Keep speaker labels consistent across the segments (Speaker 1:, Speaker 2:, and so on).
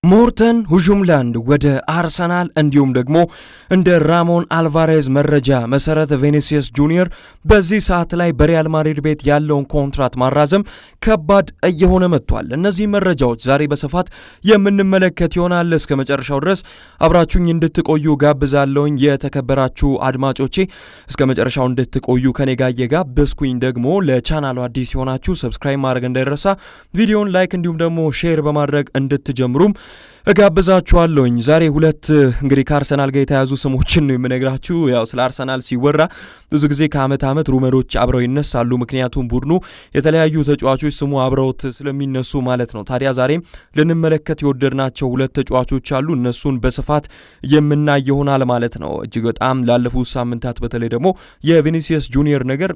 Speaker 1: ሞርተን ሁጁምላንድ ወደ አርሰናል እንዲሁም ደግሞ እንደ ራሞን አልቫሬዝ መረጃ መሰረት ቪኒሲየስ ጁኒየር በዚህ ሰዓት ላይ በሪያል ማድሪድ ቤት ያለውን ኮንትራት ማራዘም ከባድ እየሆነ መጥቷል። እነዚህ መረጃዎች ዛሬ በስፋት የምንመለከት ይሆናል። እስከ መጨረሻው ድረስ አብራችሁኝ እንድትቆዩ ጋብዛለሁኝ። የተከበራችሁ አድማጮቼ እስከ መጨረሻው እንድትቆዩ ከኔ ጋር እየጋበዝኩኝ ደግሞ ለቻናሉ አዲስ የሆናችሁ ሰብስክራይብ ማድረግ እንዳይረሳ፣ ቪዲዮን ላይክ እንዲሁም ደግሞ ሼር በማድረግ እንድትጀምሩም እጋብዛችኋለሁኝ። ዛሬ ሁለት እንግዲህ ከአርሰናል ጋር የተያዙ ስሞችን ነው የምነግራችሁ። ያው ስለ አርሰናል ሲወራ ብዙ ጊዜ ከአመት አመት ሩመሮች አብረው ይነሳሉ። ምክንያቱም ቡድኑ የተለያዩ ተጫዋቾች ስሙ አብረውት ስለሚነሱ ማለት ነው። ታዲያ ዛሬም ልንመለከት የወደድናቸው ሁለት ተጫዋቾች አሉ። እነሱን በስፋት የምናይ ይሆናል ማለት ነው። እጅግ በጣም ላለፉት ሳምንታት በተለይ ደግሞ የቪኒሲየስ ጁኒየር ነገር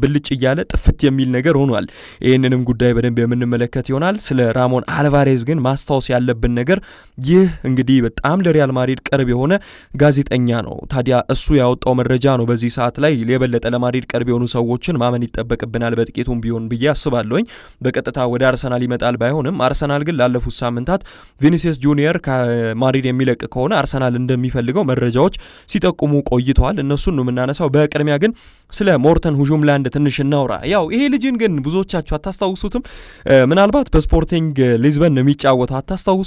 Speaker 1: ብልጭ እያለ ጥፍት የሚል ነገር ሆኗል። ይህንንም ጉዳይ በደንብ የምንመለከት ይሆናል። ስለ ራሞን አልቫሬዝ ግን ማስታወስ ያለብን ነገር ይህ እንግዲህ በጣም ለሪያል ማድሪድ ቅርብ የሆነ ጋዜጠኛ ነው። ታዲያ እሱ ያወጣው መረጃ ነው። በዚህ ሰዓት ላይ የበለጠ ለማድሪድ ቅርብ የሆኑ ሰዎችን ማመን ይጠበቅብናል በጥቂቱም ቢሆን ብዬ አስባለሁኝ። በቀጥታ ወደ አርሰናል ይመጣል ባይሆንም አርሰናል ግን ላለፉት ሳምንታት ቪኒሲየስ ጁኒየር ከማድሪድ የሚለቅ ከሆነ አርሰናል እንደሚፈልገው መረጃዎች ሲጠቁሙ ቆይተዋል። እነሱን ነው የምናነሳው። በቅድሚያ ግን ስለ ሞርተን ሁጁምላንድ ትንሽ እናውራ። ያው ይሄ ልጅን ግን ብዙዎቻችሁ አታስታውሱትም። ምናልባት በስፖርቲንግ ሊዝበን ነው የሚጫወተው። አታስታውሱትም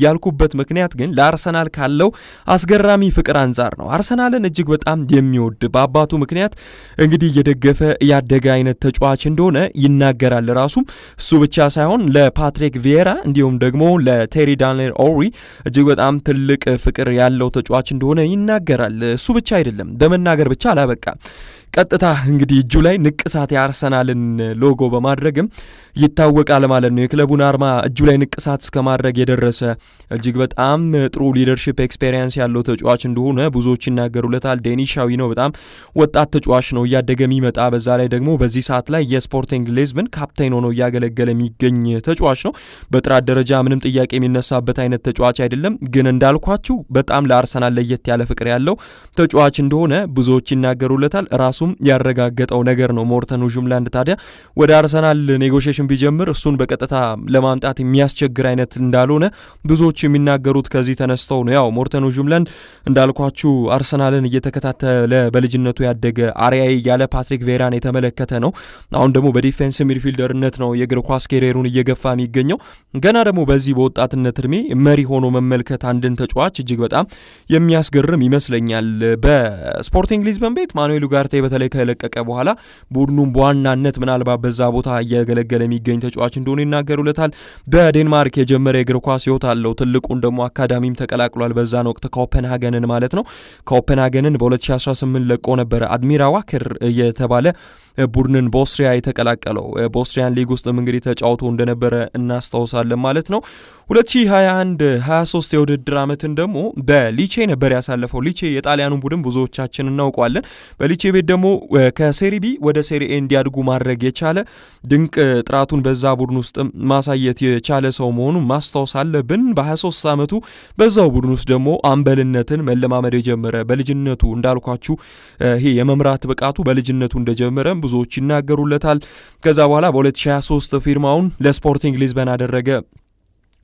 Speaker 1: ያልኩበት ምክንያት ግን ለአርሰናል ካለው አስገራሚ ፍቅር አንጻር ነው። አርሰናልን እጅግ በጣም የሚወድ በአባቱ ምክንያት እንግዲህ እየደገፈ ያደገ አይነት ተጫዋች እንደሆነ ይናገራል። ራሱም እሱ ብቻ ሳይሆን ለፓትሪክ ቪዬራ እንዲሁም ደግሞ ለቴሪ ዳንኤል ኦሪ እጅግ በጣም ትልቅ ፍቅር ያለው ተጫዋች እንደሆነ ይናገራል። እሱ ብቻ አይደለም፣ በመናገር ብቻ አላበቃም። ቀጥታ እንግዲህ እጁ ላይ ንቅሳት የአርሰናልን ሎጎ በማድረግም ይታወቃል ማለት ነው። የክለቡን አርማ እጁ ላይ ንቅሳት እስከ ማድረግ የደረሰ እጅግ በጣም ጥሩ ሊደርሺፕ ኤክስፔሪየንስ ያለው ተጫዋች እንደሆነ ብዙዎች ይናገሩለታል። ዴኒሻዊ ነው፣ በጣም ወጣት ተጫዋች ነው፣ እያደገ የሚመጣ በዛ ላይ ደግሞ በዚህ ሰዓት ላይ የስፖርቲንግ ሊዝበን ካፕቴን ሆኖ እያገለገለ የሚገኝ ተጫዋች ነው። በጥራት ደረጃ ምንም ጥያቄ የሚነሳበት አይነት ተጫዋች አይደለም። ግን እንዳልኳችሁ በጣም ለአርሰናል ለየት ያለ ፍቅር ያለው ተጫዋች እንደሆነ ብዙዎች ይናገሩለታል። ራሱ ያረጋገጠው ነገር ነው። ሞርተን ሁጁምላንድ ታዲያ ወደ አርሰናል ኔጎሽዬሽን ቢጀምር እሱን በቀጥታ ለማምጣት የሚያስቸግር አይነት እንዳልሆነ ብዙዎች የሚናገሩት ከዚህ ተነስተው ነው። ያው ሞርተን ሁጁምላንድ እንዳልኳችሁ አርሰናልን እየተከታተለ በልጅነቱ ያደገ አርአያ ያለ ፓትሪክ ቪዬራን የተመለከተ ነው። አሁን ደግሞ በዲፌንስ ሚድፊልደርነት ነው የእግር ኳስ ካሪየሩን እየገፋ የሚገኘው። ገና ደግሞ በዚህ በወጣትነት እድሜ መሪ ሆኖ መመልከት አንድን ተጫዋች እጅግ በጣም የሚያስገርም ይመስለኛል። በስፖርቲንግ ሊዝበን ቤት ማኑኤል ኡጋርቴ በተለይ ከለቀቀ በኋላ ቡድኑም በዋናነት ምናልባት በዛ ቦታ እያገለገለ የሚገኝ ተጫዋች እንደሆነ ይናገሩለታል። በዴንማርክ የጀመረ የእግር ኳስ ህይወት አለው። ትልቁን ደግሞ አካዳሚም ተቀላቅሏል። በዛን ወቅት ኮፐንሃገንን ማለት ነው። ኮፐንሃገንን በ2018 ለቆ ነበረ አድሚራ ዋከር የተባለ ቡድንን በኦስትሪያ የተቀላቀለው። በኦስትሪያን ሊግ ውስጥም እንግዲህ ተጫውቶ እንደነበረ እናስታውሳለን ማለት ነው። 2021-23 የውድድር ዓመትን ደግሞ በሊቼ ነበር ያሳለፈው። ሊቼ የጣሊያኑን ቡድን ብዙዎቻችን እናውቀዋለን። በሊቼ ቤት ደግሞ ከሴሪ ቢ ወደ ሴሪ ኤ እንዲያድጉ ማድረግ የቻለ ድንቅ ጥራቱን በዛ ቡድን ውስጥ ማሳየት የቻለ ሰው መሆኑን ማስታወስ አለብን። በ23 ዓመቱ በዛው ቡድን ውስጥ ደግሞ አምበልነትን መለማመድ የጀመረ በልጅነቱ እንዳልኳችሁ ይሄ የመምራት ብቃቱ በልጅነቱ እንደጀመረ ብዙዎች ይናገሩለታል። ከዛ በኋላ በ2023 ፊርማውን ለስፖርቲንግ ሊዝበን አደረገ።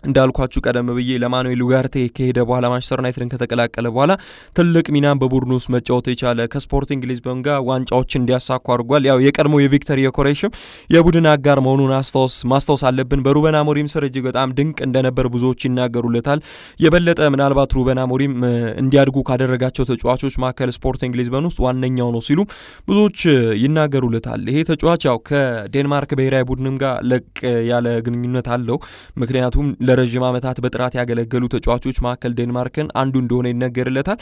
Speaker 1: እንዳልኳችሁ ቀደም ብዬ ለማኑኤል ኡጋርቴ ከሄደ በኋላ ማንቸስተር ዩናይትድን ከተቀላቀለ በኋላ ትልቅ ሚናን በቡድኑ ውስጥ መጫወት የቻለ ከስፖርቲንግ ሊዝበን ጋር ዋንጫዎችን እንዲያሳኩ አድርጓል። ያው የቀድሞ የቪክተር ዮኬሬሽም የቡድን አጋር መሆኑን ማስታወስ አለብን። በሩበን አሞሪም ስር እጅግ በጣም ድንቅ እንደነበር ብዙዎች ይናገሩለታል። የበለጠ ምናልባት ሩበን አሞሪም እንዲያድጉ ካደረጋቸው ተጫዋቾች መካከል ስፖርቲንግ ሊዝበን ውስጥ ዋነኛው ነው ሲሉ ብዙዎች ይናገሩለታል። ይሄ ተጫዋች ያው ከዴንማርክ ብሔራዊ ቡድንም ጋር ለቅ ያለ ግንኙነት አለው። ምክንያቱም ለረጅም ዓመታት በጥራት ያገለገሉ ተጫዋቾች መካከል ዴንማርክን አንዱ እንደሆነ ይነገርለታል።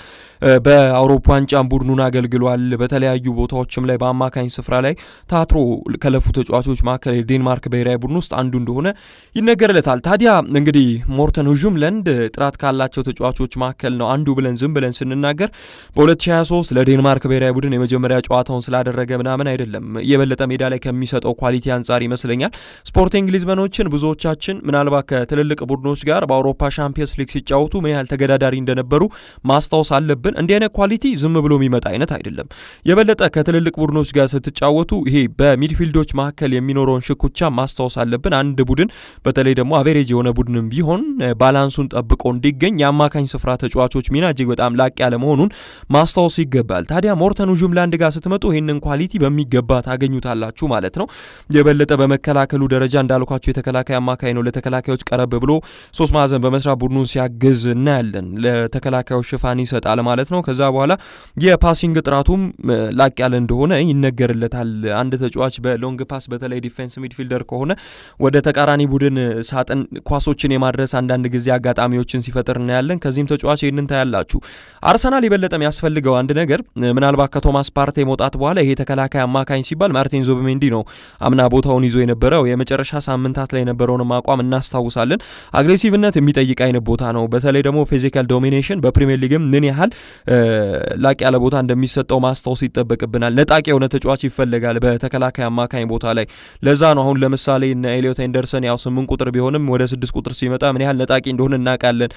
Speaker 1: በአውሮፓ ዋንጫም ቡድኑን አገልግሏል። በተለያዩ ቦታዎችም ላይ በአማካኝ ስፍራ ላይ ታትሮ ከለፉ ተጫዋቾች መካከል የዴንማርክ ብሔራዊ ቡድን ውስጥ አንዱ እንደሆነ ይነገርለታል። ታዲያ እንግዲህ ሞርተን ሁጁምላንድ ጥራት ካላቸው ተጫዋቾች መካከል ነው አንዱ ብለን ዝም ብለን ስንናገር በ2023 ለዴንማርክ ብሔራዊ ቡድን የመጀመሪያ ጨዋታውን ስላደረገ ምናምን አይደለም። የበለጠ ሜዳ ላይ ከሚሰጠው ኳሊቲ አንጻር ይመስለኛል። ስፖርቲንግ ሊዝበኖችን ብዙዎቻችን ምናልባት ከትልልቅ ከትልልቅ ቡድኖች ጋር በአውሮፓ ሻምፒየንስ ሊግ ሲጫወቱ ምን ያህል ተገዳዳሪ እንደነበሩ ማስታወስ አለብን። እንዲህ አይነት ኳሊቲ ዝም ብሎ የሚመጣ አይነት አይደለም። የበለጠ ከትልልቅ ቡድኖች ጋር ስትጫወቱ ይሄ በሚድፊልዶች መካከል የሚኖረውን ሽኩቻ ማስታወስ አለብን። አንድ ቡድን በተለይ ደግሞ አቬሬጅ የሆነ ቡድንም ቢሆን ባላንሱን ጠብቆ እንዲገኝ የአማካኝ ስፍራ ተጫዋቾች ሚና እጅግ በጣም ላቅ ያለ መሆኑን ማስታወስ ይገባል። ታዲያ ሞርተን ጁምላንድ ጋር ስትመጡ ይህንን ኳሊቲ በሚገባ ታገኙታላችሁ ማለት ነው። የበለጠ በመከላከሉ ደረጃ እንዳልኳችሁ የተከላካይ አማካኝ ነው። ለተከላካዮች ቀረብ ብሎ ሶስት ማዕዘን በመስራት ቡድኑን ሲያግዝ እናያለን። ለተከላካዮች ሽፋን ይሰጣል ማለት ነው። ከዛ በኋላ የፓሲንግ ጥራቱም ላቅ ያለ እንደሆነ ይነገርለታል። አንድ ተጫዋች በሎንግ ፓስ በተለይ ዲፌንስ ሚድፊልደር ከሆነ ወደ ተቃራኒ ቡድን ሳጥን ኳሶችን የማድረስ አንዳንድ ጊዜ አጋጣሚዎችን ሲፈጥር እናያለን። ከዚህም ተጫዋች ይህንን ታያላችሁ። አርሰናል የበለጠ የሚያስፈልገው አንድ ነገር ምናልባት ከቶማስ ፓርቴ መውጣት በኋላ ይሄ ተከላካይ አማካኝ ሲባል ማርቲን ዙቢሜንዲ ነው አምና ቦታውን ይዞ የነበረው። የመጨረሻ ሳምንታት ላይ የነበረውን አቋም እናስታውሳለን። አግሬሲቭነት የሚጠይቅ አይነት ቦታ ነው። በተለይ ደግሞ ፊዚካል ዶሚኔሽን በፕሪሚየር ሊግም ምን ያህል ላቅ ያለ ቦታ እንደሚሰጠው ማስታወስ ይጠበቅብናል። ነጣቂ የሆነ ተጫዋች ይፈልጋል በተከላካይ አማካኝ ቦታ ላይ። ለዛ ነው አሁን ለምሳሌ እነ ኤሊዮት ኤንደርሰን ያው 8 ቁጥር ቢሆንም ወደ 6 ቁጥር ሲመጣ ምን ያህል ነጣቂ እንደሆነ እናውቃለን።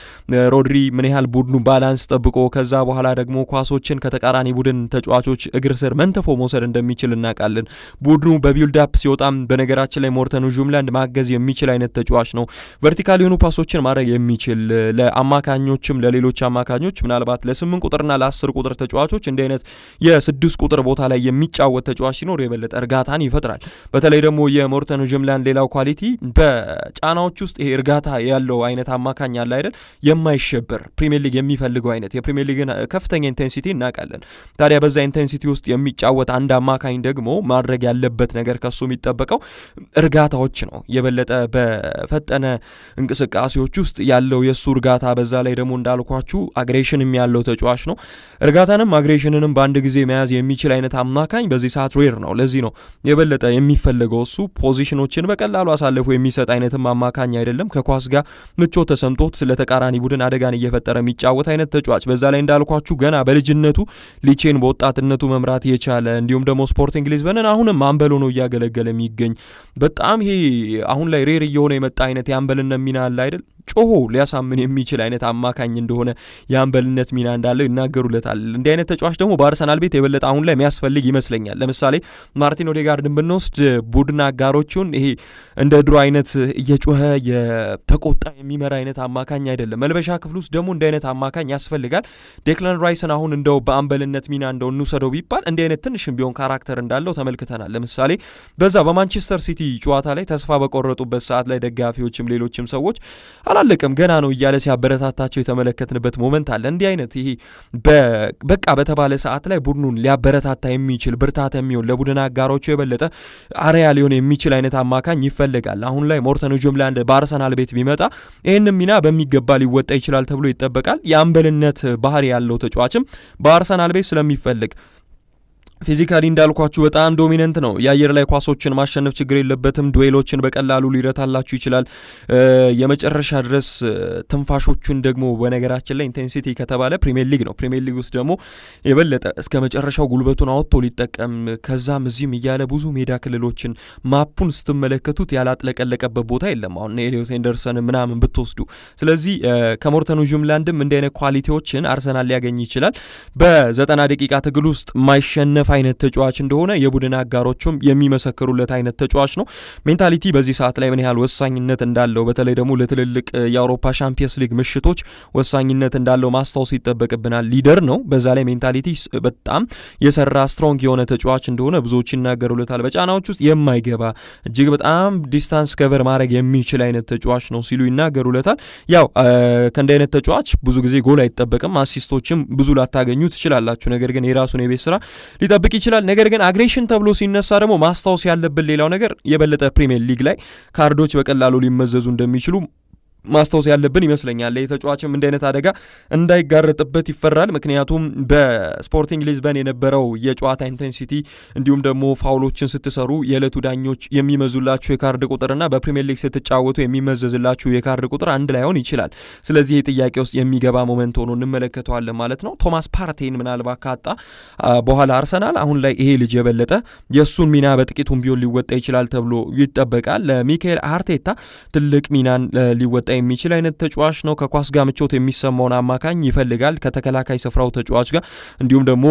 Speaker 1: ሮድሪ ምን ያህል ቡድኑ ባላንስ ጠብቆ ከዛ በኋላ ደግሞ ኳሶችን ከተቃራኒ ቡድን ተጫዋቾች እግር ስር መንተፎ መውሰድ እንደሚችል እናውቃለን። ቡድኑ በቢልድ አፕ ሲወጣም በነገራችን ላይ ሞርተን ጁምላንድ ማገዝ የሚችል አይነት ተጫዋች ነው። ቨርቲካል የሆኑ ፓሶችን ማድረግ የሚችል ለአማካኞችም ለሌሎች አማካኞች ምናልባት ለ8 ቁጥርና ለ10 ቁጥር ተጫዋቾች እንዲህ አይነት የ6 ቁጥር ቦታ ላይ የሚጫወት ተጫዋች ሲኖር የበለጠ እርጋታን ይፈጥራል። በተለይ ደግሞ የሞርተን ጁምላንድ ሌላው ኳሊቲ በጫናዎች ውስጥ ይሄ እርጋታ ያለው አይነት አማካኝ አለ አይደል? የማይሸበር ፕሪሚየር ሊግ የሚፈልገው አይነት የፕሪሚየር ሊግን ከፍተኛ ኢንቴንሲቲ እናውቃለን። ታዲያ በዛ ኢንቴንሲቲ ውስጥ የሚጫወት አንድ አማካኝ ደግሞ ማድረግ ያለበት ነገር ከሱ የሚጠበቀው እርጋታዎች ነው። የበለጠ በፈጠነ እንቅስቃሴዎች ውስጥ ያለው የሱ እርጋታ፣ በዛ ላይ ደግሞ እንዳልኳችሁ አግሬሽንም ያለው ተጫዋች ነው። እርጋታንም አግሬሽንንም በአንድ ጊዜ መያዝ የሚችል አይነት አማካኝ በዚህ ሰዓት ሬር ነው። ለዚህ ነው የበለጠ የሚፈልገው እሱ ፖዚሽኖችን በቀላሉ አሳልፎ የሚሰጥ አይነትም አማካኝ አይደለም። ከኳስ ጋር ምቾት ተሰምቶት ለተቃራኒ ቡድን አደጋን እየፈጠረ የሚጫወት አይነት ተጫዋች፣ በዛ ላይ እንዳልኳችሁ ገና በልጅነቱ ሊቼን በወጣትነቱ መምራት የቻለ እንዲሁም ደግሞ ስፖርቲንግ ሊዝበንን አሁንም አምበል ሆኖ እያገለገለ የሚገኝ በጣም ይሄ አሁን ላይ ሬር እየሆነ የመጣ አይነት የአምበልነት ሚና አለ አይደል? ጮሆ ሊያሳምን የሚችል አይነት አማካኝ እንደሆነ የአምበልነት ሚና እንዳለው ይናገሩለታል። እንዲህ አይነት ተጫዋች ደግሞ በአርሰናል ቤት የበለጠ አሁን ላይ የሚያስፈልግ ይመስለኛል። ለምሳሌ ማርቲን ኦዴጋርድን ብንወስድ ቡድን አጋሮቹን ይሄ እንደ ድሮ አይነት እየጮኸ የተቆጣ የሚመራ አይነት አማካኝ አይደለም። መልበሻ ክፍል ውስጥ ደግሞ እንዲህ አይነት አማካኝ ያስፈልጋል። ዴክላን ራይስን አሁን እንደው በአምበልነት ሚና እንደው እንውሰደው ቢባል እንዲህ አይነት ትንሽም ቢሆን ካራክተር እንዳለው ተመልክተናል። ለምሳሌ በዛ በማንቸስተር ሲቲ ጨዋታ ላይ ተስፋ በቆረጡበት ሰዓት ላይ ደጋፊዎችም ሌሎችም ሰዎች አላለቀም ገና ነው እያለ ሲያበረታታቸው የተመለከትንበት ሞመንት አለ። እንዲህ አይነት ይሄ በቃ በተባለ ሰዓት ላይ ቡድኑን ሊያበረታታ የሚችል ብርታት የሚሆን ለቡድን አጋሮቹ የበለጠ አርአያ ሊሆን የሚችል አይነት አማካኝ ይፈልጋል። አሁን ላይ ሞርተን ጁምላንድ በአርሰናል ቤት ቢመጣ ይህንን ሚና በሚገባ ሊወጣ ይችላል ተብሎ ይጠበቃል። የአምበልነት ባህሪ ያለው ተጫዋችም በአርሰናል ቤት ስለሚፈልግ ፊዚካሊ እንዳልኳችሁ በጣም ዶሚነንት ነው። የአየር ላይ ኳሶችን ማሸነፍ ችግር የለበትም። ዱዌሎችን በቀላሉ ሊረታላችሁ ይችላል። የመጨረሻ ድረስ ትንፋሾቹን ደግሞ በነገራችን ላይ ኢንቴንሲቲ ከተባለ ፕሪሚየር ሊግ ነው። ፕሪሚየር ሊግ ውስጥ ደግሞ የበለጠ እስከ መጨረሻው ጉልበቱን አወጥቶ ሊጠቀም ከዛም እዚህም እያለ ብዙ ሜዳ ክልሎችን ማፑን ስትመለከቱት ያላጥለቀለቀበት ቦታ የለም። አሁን ኤሊዮት ኤንደርሰን ምናምን ብትወስዱ። ስለዚህ ከሞርተን ጁምላንድም እንዲህ አይነት ኳሊቲዎችን አርሰናል ሊያገኝ ይችላል። በ90 ደቂቃ ትግል ውስጥ ማይሸነፍ አይነት ተጫዋች እንደሆነ የቡድን አጋሮቹም የሚመሰክሩለት አይነት ተጫዋች ነው። ሜንታሊቲ በዚህ ሰዓት ላይ ምን ያህል ወሳኝነት እንዳለው በተለይ ደግሞ ለትልልቅ የአውሮፓ ሻምፒየንስ ሊግ ምሽቶች ወሳኝነት እንዳለው ማስታወስ ይጠበቅብናል። ሊደር ነው። በዛ ላይ ሜንታሊቲ በጣም የሰራ ስትሮንግ የሆነ ተጫዋች እንደሆነ ብዙዎች ይናገሩለታል። በጫናዎች ውስጥ የማይገባ እጅግ በጣም ዲስታንስ ከቨር ማድረግ የሚችል አይነት ተጫዋች ነው ሲሉ ይናገሩለታል። ያው ከእንዲህ አይነት ተጫዋች ብዙ ጊዜ ጎል አይጠበቅም፣ አሲስቶችም ብዙ ላታገኙ ትችላላችሁ። ነገር ግን የራሱን የቤት ስራ ሊጠብቅ ይችላል። ነገር ግን አግሬሽን ተብሎ ሲነሳ ደግሞ ማስታወስ ያለብን ሌላው ነገር የበለጠ ፕሪሚየር ሊግ ላይ ካርዶች በቀላሉ ሊመዘዙ እንደሚችሉ ማስታወስ ያለብን ይመስለኛል። የተጫዋችም እንዲህ አይነት አደጋ እንዳይጋረጥበት ይፈራል። ምክንያቱም በስፖርቲንግ ሊዝበን የነበረው የጨዋታ ኢንቴንሲቲ እንዲሁም ደግሞ ፋውሎችን ስትሰሩ የዕለቱ ዳኞች የሚመዙላችሁ የካርድ ቁጥርና በፕሪሚየር ሊግ ስትጫወቱ የሚመዘዝላችሁ የካርድ ቁጥር አንድ ላይሆን ይችላል። ስለዚህ ይህ ጥያቄ ውስጥ የሚገባ ሞመንት ሆኖ እንመለከተዋለን ማለት ነው። ቶማስ ፓርቴን ምናልባት ካጣ በኋላ አርሰናል አሁን ላይ ይሄ ልጅ የበለጠ የእሱን ሚና በጥቂቱም ቢሆን ሊወጣ ይችላል ተብሎ ይጠበቃል። ለሚካኤል አርቴታ ትልቅ ሚናን ሊወጣ የሚችል አይነት ተጫዋች ነው። ከኳስ ጋር ምቾት የሚሰማውን አማካኝ ይፈልጋል። ከተከላካይ ስፍራው ተጫዋች ጋር እንዲሁም ደግሞ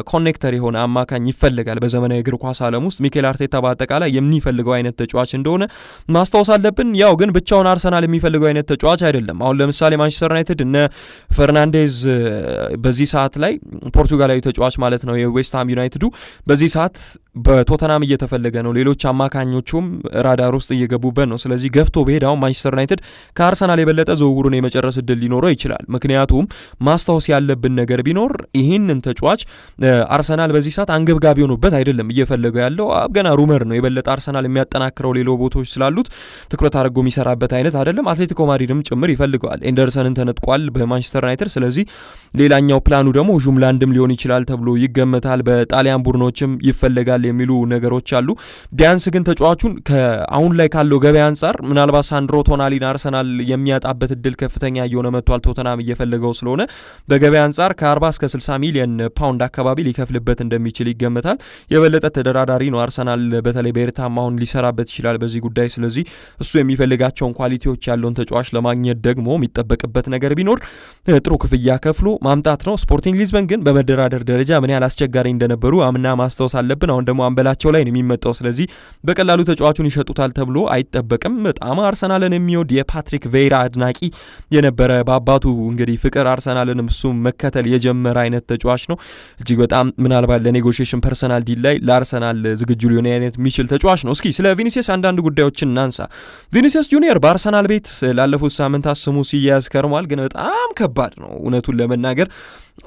Speaker 1: ኮኔክተር የሆነ አማካኝ ይፈልጋል። በዘመናዊ እግር ኳስ ዓለም ውስጥ ሚኬል አርቴታ በአጠቃላይ የሚፈልገው አይነት ተጫዋች እንደሆነ ማስታወስ አለብን። ያው ግን ብቻውን አርሰናል የሚፈልገው አይነት ተጫዋች አይደለም። አሁን ለምሳሌ ማንቸስተር ዩናይትድ እነ ፈርናንዴዝ በዚህ ሰዓት ላይ ፖርቱጋላዊ ተጫዋች ማለት ነው የዌስትሃም ዩናይትዱ በዚህ ሰዓት በቶተናም እየተፈለገ ነው። ሌሎች አማካኞቹም ራዳር ውስጥ እየገቡበት ነው። ስለዚህ ገፍቶ በሄዳው ማንቸስተር ዩናይትድ ከአርሰናል የበለጠ ዝውውሩን የመጨረስ እድል ሊኖረው ይችላል። ምክንያቱም ማስታወስ ያለብን ነገር ቢኖር ይህንን ተጫዋች አርሰናል በዚህ ሰዓት አንገብጋቢ ሆኖበት አይደለም እየፈለገው ያለው፣ ገና ሩመር ነው። የበለጠ አርሰናል የሚያጠናክረው ሌሎች ቦታዎች ስላሉት ትኩረት አድርጎ የሚሰራበት አይነት አይደለም። አትሌቲኮ ማድሪድም ጭምር ይፈልገዋል። ኤንደርሰንን ተነጥቋል በማንቸስተር ዩናይትድ። ስለዚህ ሌላኛው ፕላኑ ደግሞ ጁምላንድም ሊሆን ይችላል ተብሎ ይገመታል። በጣሊያን ቡድኖችም ይፈልጋል የሚሉ ነገሮች አሉ። ቢያንስ ግን ተጫዋቹን አሁን ላይ ካለው ገበያ አንጻር ምናልባት ሳንድሮ ቶናሊን አርሰናል የሚያጣበት እድል ከፍተኛ እየሆነ መጥቷል። ቶተናም እየፈለገው ስለሆነ በገበያ አንጻር ከ40 እስከ 60 ሚሊዮን ፓውንድ አካባቢ ሊከፍልበት እንደሚችል ይገመታል። የበለጠ ተደራዳሪ ነው አርሰናል። በተለይ በኤርታም አሁን ሊሰራበት ይችላል በዚህ ጉዳይ። ስለዚህ እሱ የሚፈልጋቸውን ኳሊቲዎች ያለውን ተጫዋች ለማግኘት ደግሞ የሚጠበቅበት ነገር ቢኖር ጥሩ ክፍያ ከፍሎ ማምጣት ነው። ስፖርቲንግ ሊዝበን ግን በመደራደር ደረጃ ምን ያህል አስቸጋሪ እንደነበሩ አምና ማስታወስ አለብን። አሁን ደግሞ አንበላቸው ላይ ነው የሚመጣው። ስለዚህ በቀላሉ ተጫዋቹን ይሸጡታል ተብሎ አይጠበቅም። በጣም አርሰናልን የሚወድ የፓትሪክ ቬይራ አድናቂ የነበረ በአባቱ እንግዲህ ፍቅር አርሰናልንም እሱ መከተል የጀመረ አይነት ተጫዋች ነው። እጅግ በጣም ምናልባት ለኔጎሽዬሽን ፐርሰናል ዲል ላይ ለአርሰናል ዝግጁ ሊሆን አይነት የሚችል ተጫዋች ነው። እስኪ ስለ ቪኒሲየስ አንዳንድ ጉዳዮችን እናንሳ። ቪኒሲየስ ጁኒየር በአርሰናል ቤት ላለፉት ሳምንታት ስሙ ሲያያዝ ከርሟል። ግን በጣም ከባድ ነው እውነቱን ለመናገር።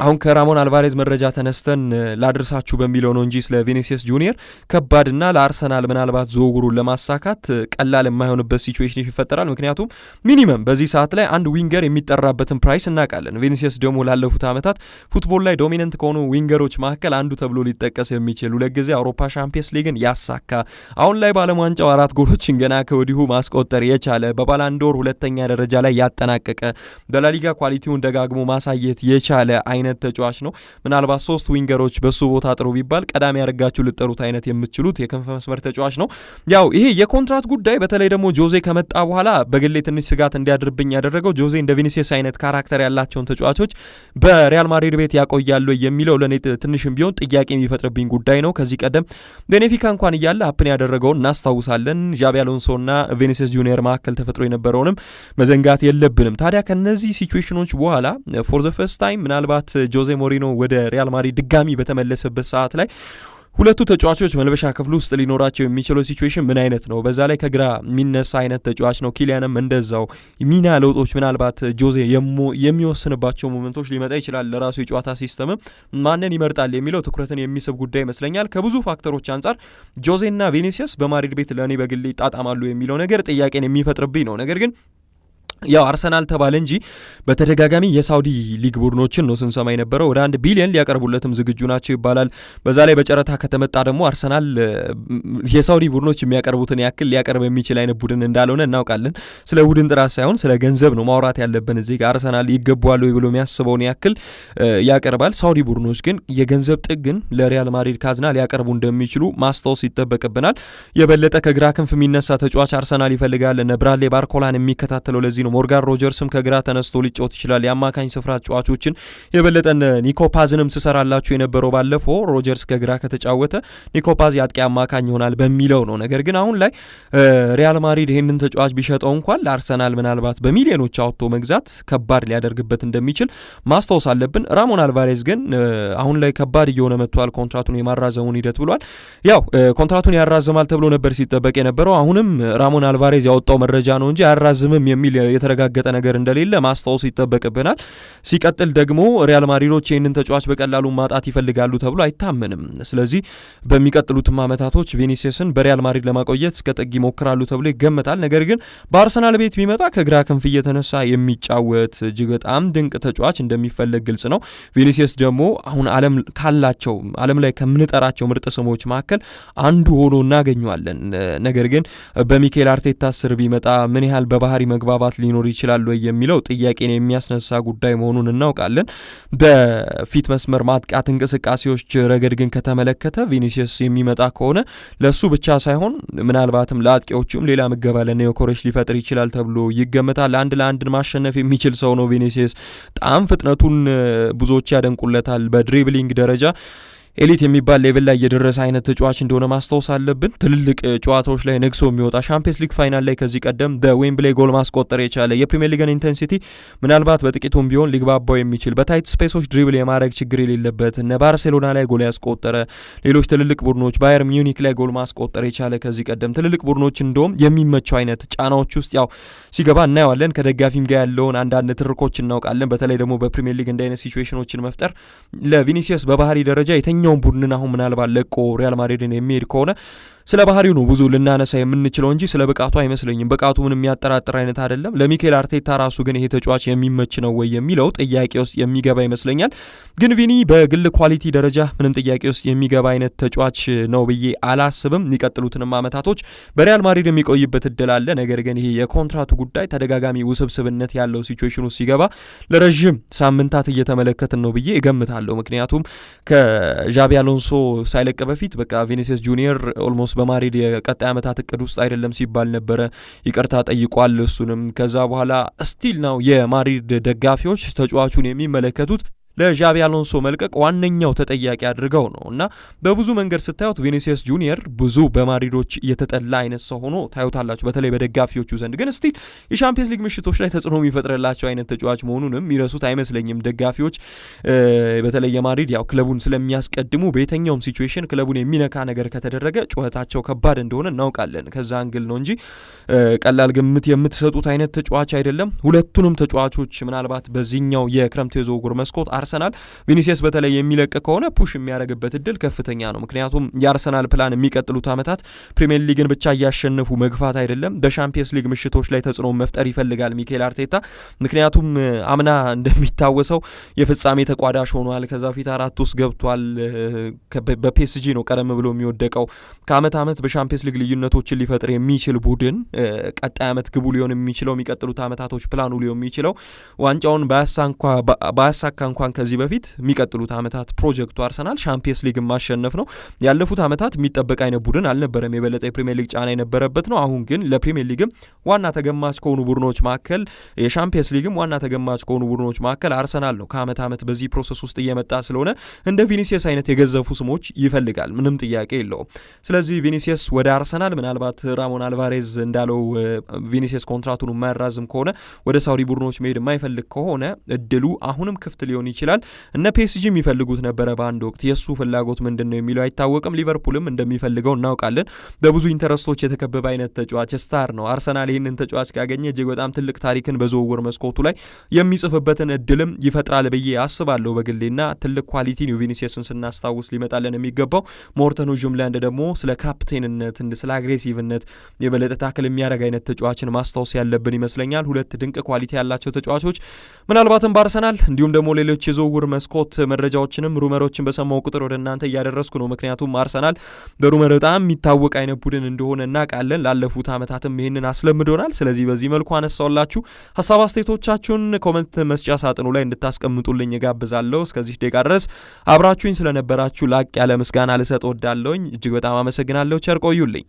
Speaker 1: አሁን ከራሞን አልቫሬዝ መረጃ ተነስተን ላድርሳችሁ በሚለው ነው እንጂ ስለ ቪኒሲየስ ጁኒየር ከባድና ለአርሰናል ምናልባት ዝውውሩን ለማሳካት ቀላል የማይሆንበት ሲቹዌሽን ይፈጠራል። ምክንያቱም ሚኒመም በዚህ ሰዓት ላይ አንድ ዊንገር የሚጠራበትን ፕራይስ እናውቃለን። ቪኒሲየስ ደግሞ ላለፉት ዓመታት ፉትቦል ላይ ዶሚነንት ከሆኑ ዊንገሮች መካከል አንዱ ተብሎ ሊጠቀስ የሚችል 2 ጊዜ አውሮፓ ሻምፒየንስ ሊግን ያሳካ፣ አሁን ላይ በዓለም ዋንጫው 4 ጎሎችን ገና ከወዲሁ ማስቆጠር የቻለ፣ በባላንዶር 2ኛ ደረጃ ላይ ያጠናቀቀ፣ በላሊጋ ኳሊቲውን ደጋግሞ ማሳየት የቻለ አይነት ተጫዋች ነው። ምናልባት 3 ዊንገሮች በሱ ቦታ ጥሩ ቢባል ቀዳሚ ያደርጋችሁ ልጠሩት አይነት የምትችሉት የክንፍ መስመር ተጫዋች ነው። ያው ይሄ የኮንትራት ጉዳይ በተለይ ደግሞ ጆዜ ከመጣ በኋላ በግሌ ትንሽ ስጋት እንዲያድርብኝ ያደረገው ጆዜ እንደ ቪኒሲየስ አይነት ካራክተር ያላቸውን ተጫዋቾች በሪያል ማድሪድ ቤት ያቆያሉ የሚለው ለኔ ትንሽም ቢሆን ጥያቄ የሚፈጥርብኝ ጉዳይ ነው። ከዚህ ቀደም ቤኔፊካ እንኳን እያለ ሀፕን ያደረገውን እናስታውሳለን። ዣቢ አሎንሶና ቪኒሲየስ ጁኒየር መካከል ተፈጥሮ የነበረውንም መዘንጋት የለብንም። ታዲያ ከነዚህ ሲቹዌሽኖች በኋላ ፎር ዘ ፈርስት ታይም ምናልባት ጆዜ ሞሪኖ ወደ ሪያል ማድሪድ ድጋሚ በተመለሰበት ሰዓት ላይ ሁለቱ ተጫዋቾች መልበሻ ክፍል ውስጥ ሊኖራቸው የሚችለው ሲቹዌሽን ምን አይነት ነው? በዛ ላይ ከግራ የሚነሳ አይነት ተጫዋች ነው። ኪሊያንም እንደዛው ሚና ለውጦች ምናልባት ጆዜ የሚወስንባቸው ሞመንቶች ሊመጣ ይችላል። ለራሱ የጨዋታ ሲስተምም ማንን ይመርጣል የሚለው ትኩረትን የሚስብ ጉዳይ ይመስለኛል። ከብዙ ፋክተሮች አንጻር ጆዜና ቪኒሲየስ በማድሪድ ቤት ለእኔ በግሌ ይጣጣማሉ የሚለው ነገር ጥያቄን የሚፈጥርብኝ ነው። ነገር ግን ያው አርሰናል ተባለ እንጂ በተደጋጋሚ የሳውዲ ሊግ ቡድኖችን ነው ስንሰማ የነበረው። ወደ 1 ቢሊዮን ሊያቀርቡለትም ዝግጁ ናቸው ይባላል። በዛ ላይ በጨረታ ከተመጣ ደግሞ አርሰናል የሳውዲ ቡድኖች የሚያቀርቡትን ያክል ሊያቀርብ የሚችል አይነት ቡድን እንዳልሆነ እናውቃለን። ስለ ቡድን ጥራት ሳይሆን ስለ ገንዘብ ነው ማውራት ያለብን እዚህ ጋር። አርሰናል ይገባዋል ብሎ የሚያስበውን ያክል ያቀርባል። ሳውዲ ቡድኖች ግን የገንዘብ ጥግን ለሪያል ማድሪድ ካዝና ሊያቀርቡ እንደሚችሉ ማስታወስ ይጠበቅብናል። የበለጠ ከግራ ክንፍ የሚነሳ ተጫዋች አርሰናል ይፈልጋል። ብራድሌ ባርኮላን የሚከታተለው ለዚህ ነው። ሞርጋን ሮጀርስም ከግራ ተነስቶ ሊጫወት ይችላል። የአማካኝ ስፍራ ተጫዋቾችን የበለጠ ኒኮፓዝንም ስሰራላችሁ የነበረው ባለፈው ሮጀርስ ከግራ ከተጫወተ ኒኮፓዝ የአጥቂ አማካኝ ይሆናል በሚለው ነው። ነገር ግን አሁን ላይ ሪያል ማድሪድ ይህንን ተጫዋች ቢሸጠው እንኳን ለአርሰናል ምናልባት በሚሊዮኖች አውጥቶ መግዛት ከባድ ሊያደርግበት እንደሚችል ማስታወስ አለብን። ራሞን አልቫሬዝ ግን አሁን ላይ ከባድ እየሆነ መጥቷል። ኮንትራቱን የማራዘሙን ሂደት ብሏል። ያው ኮንትራቱን ያራዝማል ተብሎ ነበር ሲጠበቅ የነበረው። አሁንም ራሞን አልቫሬዝ ያወጣው መረጃ ነው እንጂ አያራዝምም የሚል የተረጋገጠ ነገር እንደሌለ ማስታወስ ይጠበቅብናል። ሲቀጥል ደግሞ ሪያል ማድሪዶች ይህንን ተጫዋች በቀላሉ ማጣት ይፈልጋሉ ተብሎ አይታመንም። ስለዚህ በሚቀጥሉትም ዓመታቶች ቪኒሲየስን በሪያል ማድሪድ ለማቆየት እስከ ጥግ ይሞክራሉ ተብሎ ይገመታል። ነገር ግን በአርሰናል ቤት ቢመጣ ከግራ ክንፍ እየተነሳ የሚጫወት እጅግ በጣም ድንቅ ተጫዋች እንደሚፈለግ ግልጽ ነው። ቪኒሲየስ ደግሞ አሁን ዓለም ላይ ከምንጠራቸው ምርጥ ስሞች መካከል አንዱ ሆኖ እናገኘዋለን። ነገር ግን በሚኬል አርቴታ ስር ቢመጣ ምን ያህል በባህሪ መግባባት ሊኖር ይችላል ወይ የሚለው ጥያቄን የሚያስነሳ ጉዳይ መሆኑን እናውቃለን። በፊት መስመር ማጥቃት እንቅስቃሴዎች ረገድ ግን ከተመለከተ ቪኒሲየስ የሚመጣ ከሆነ ለሱ ብቻ ሳይሆን ምናልባትም ለአጥቂዎቹም ሌላ ምገባ ለኔዮ ኮሬሽ ሊፈጥር ይችላል ተብሎ ይገመታል። አንድ ለአንድን ማሸነፍ የሚችል ሰው ነው ቪኒሲየስ። በጣም ፍጥነቱን ብዙዎች ያደንቁለታል። በድሪብሊንግ ደረጃ ኤሊት የሚባል ሌቭል ላይ የደረሰ አይነት ተጫዋች እንደሆነ ማስታወስ አለብን። ትልልቅ ጨዋታዎች ላይ ነግሶ የሚወጣ ሻምፒየንስ ሊግ ፋይናል ላይ ከዚህ ቀደም በዌምብሌይ ጎል ማስቆጠር የቻለ የፕሪሚየር ሊግን ኢንቴንሲቲ ምናልባት በጥቂቱም ቢሆን ሊግባባው የሚችል በታይት ስፔሶች ድሪብል የማድረግ ችግር የሌለበት እነ ባርሴሎና ላይ ጎል ያስቆጠረ ሌሎች ትልልቅ ቡድኖች ባየር ሚዩኒክ ላይ ጎል ማስቆጠር የቻለ ከዚህ ቀደም ትልልቅ ቡድኖች እንደውም የሚመቸው አይነት ጫናዎች ውስጥ ያው ሲገባ እናየዋለን። ከደጋፊም ጋር ያለውን አንዳንድ ትርኮች እናውቃለን። በተለይ ደግሞ በፕሪሚየር ሊግ እንደ አይነት ሲቹዌሽኖችን መፍጠር ለቪኒሲየስ በባህሪ ደረጃ የተኛውን ቡድንን አሁን ምናልባት ለቆ ሪያል ማድሪድን የሚሄድ ከሆነ ስለ ባህሪው ነው ብዙ ልናነሳ የምንችለው እንጂ ስለ ብቃቱ አይመስለኝም። ብቃቱ ምንም የሚያጠራጥር አይነት አይደለም። ለሚኬል አርቴታ ራሱ ግን ይሄ ተጫዋች የሚመች ነው ወይ የሚለው ጥያቄ ውስጥ የሚገባ ይመስለኛል። ግን ቪኒ በግል ኳሊቲ ደረጃ ምንም ጥያቄ ውስጥ የሚገባ አይነት ተጫዋች ነው ብዬ አላስብም። የሚቀጥሉትንም አመታቶች በሪያል ማድሪድ የሚቆይበት እድል አለ። ነገር ግን ይሄ የኮንትራቱ ጉዳይ ተደጋጋሚ ውስብስብነት ያለው ሲቹዌሽን ውስጥ ሲገባ ለረዥም ሳምንታት እየተመለከትን ነው ብዬ እገምታለሁ። ምክንያቱም ከዣቢ አሎንሶ ሳይለቅ በፊት በቃ ቪኒሲየስ ጁኒየር ኦልሞስት በማድሪድ የቀጣይ ዓመታት እቅድ ውስጥ አይደለም ሲባል ነበረ። ይቅርታ ጠይቋል እሱንም። ከዛ በኋላ ስቲል ነው የማድሪድ ደጋፊዎች ተጫዋቹን የሚመለከቱት ለዣቢ አሎንሶ መልቀቅ ዋነኛው ተጠያቂ አድርገው ነው እና በብዙ መንገድ ስታዩት ቪኒሲየስ ጁኒየር ብዙ በማድሪዶች የተጠላ አይነት ሰው ሆኖ ታዩታላችሁ፣ በተለይ በደጋፊዎቹ ዘንድ። ግን ስቲል የሻምፒየንስ ሊግ ምሽቶች ላይ ተጽዕኖ የሚፈጥርላቸው አይነት ተጫዋች መሆኑንም የሚረሱት አይመስለኝም ደጋፊዎች። በተለይ የማድሪድ ያው ክለቡን ስለሚያስቀድሙ በየትኛውም ሲቹዌሽን ክለቡን የሚነካ ነገር ከተደረገ ጩኸታቸው ከባድ እንደሆነ እናውቃለን። ከዛ አንግል ነው እንጂ ቀላል ግምት የምትሰጡት አይነት ተጫዋች አይደለም። ሁለቱንም ተጫዋቾች ምናልባት በዚህኛው የክረምት የዝውውር መስኮት አርሰናል ቪኒሲየስ በተለይ የሚለቅ ከሆነ ፑሽ የሚያደርግበት እድል ከፍተኛ ነው። ምክንያቱም የአርሰናል ፕላን የሚቀጥሉት ዓመታት ፕሪሚየር ሊግን ብቻ እያሸነፉ መግፋት አይደለም፣ በሻምፒየንስ ሊግ ምሽቶች ላይ ተጽዕኖ መፍጠር ይፈልጋል ሚኬል አርቴታ። ምክንያቱም አምና እንደሚታወሰው የፍጻሜ ተቋዳሽ ሆኗል። ከዛ ፊት 4 ውስጥ ገብቷል። በፒኤስጂ ነው ቀደም ብሎ የሚወደቀው። ከአመት ዓመት በሻምፒየንስ ሊግ ልዩነቶችን ሊፈጥር የሚችል ቡድን ቀጣይ ዓመት ግቡ ሊሆን የሚችለው የሚቀጥሉት ዓመታቶች ፕላኑ ሊሆን የሚችለው ዋንጫውን ባያሳካ እንኳን ከዚህ በፊት የሚቀጥሉት ዓመታት ፕሮጀክቱ አርሰናል ሻምፒየንስ ሊግ ማሸነፍ ነው። ያለፉት ዓመታት የሚጠበቅ አይነት ቡድን አልነበረም። የበለጠ የፕሪሚየር ሊግ ጫና የነበረበት ነው። አሁን ግን ለፕሪሚየር ሊግም ዋና ተገማች ከሆኑ ቡድኖች መካከል የሻምፒየንስ ሊግም ዋና ተገማች ከሆኑ ቡድኖች መካከል አርሰናል ነው። ከአመት ዓመት በዚህ ፕሮሰስ ውስጥ እየመጣ ስለሆነ እንደ ቪኒሲየስ አይነት የገዘፉ ስሞች ይፈልጋል፣ ምንም ጥያቄ የለውም። ስለዚህ ቪኒሲየስ ወደ አርሰናል ምናልባት ራሞን አልቫሬዝ እንዳለው ቪኒሲየስ ኮንትራቱን የማያራዝም ከሆነ ወደ ሳውዲ ቡድኖች መሄድ የማይፈልግ ከሆነ እድሉ አሁንም ክፍት ሊሆን ይችላል። እነ ፒኤስጂ የሚፈልጉት ነበረ በአንድ ወቅት። የሱ ፍላጎት ምንድነው የሚለው አይታወቅም። ሊቨርፑልም እንደሚፈልገው እናውቃለን። በብዙ ኢንተረስቶች የተከበበ አይነት ተጫዋች ስታር ነው። አርሰናል ይህንን ተጫዋች ካገኘ እጅግ በጣም ትልቅ ታሪክን በዝውውር መስኮቱ ላይ የሚጽፍበትን እድልም ይፈጥራል ብዬ አስባለሁ በግሌና ትልቅ ኳሊቲ ነው ቪኒሲየስን ስናስታውስ ሊመጣለን የሚገባው። ሞርተኑ ጁምላንድ ደግሞ ስለ ካፕቴንነት ስለ አግሬሲቭነት የበለጠ ታክል የሚያደርግ አይነት ተጫዋችን ማስታወስ ያለብን ይመስለኛል። ሁለት ድንቅ ኳሊቲ ያላቸው ተጫዋቾች ምናልባትም በአርሰናል እንዲሁም ደግሞ ሌሎች የዝውውር መስኮት መረጃዎችንም ሩመሮችን በሰማው ቁጥር ወደ እናንተ እያደረስኩ ነው። ምክንያቱም አርሰናል በሩመር በጣም የሚታወቅ አይነት ቡድን እንደሆነ እናውቃለን። ላለፉት ዓመታትም ይህንን አስለምዶናል። ስለዚህ በዚህ መልኩ አነሳውላችሁ። ሀሳብ አስተያየቶቻችሁን ኮመንት መስጫ ሳጥኑ ላይ እንድታስቀምጡልኝ እጋብዛለሁ። እስከዚህ ደቂቃ ድረስ አብራችሁኝ ስለነበራችሁ ላቅ ያለ ምስጋና ልሰጥ ወዳለሁኝ። እጅግ በጣም አመሰግናለሁ። ቸር ቆዩልኝ።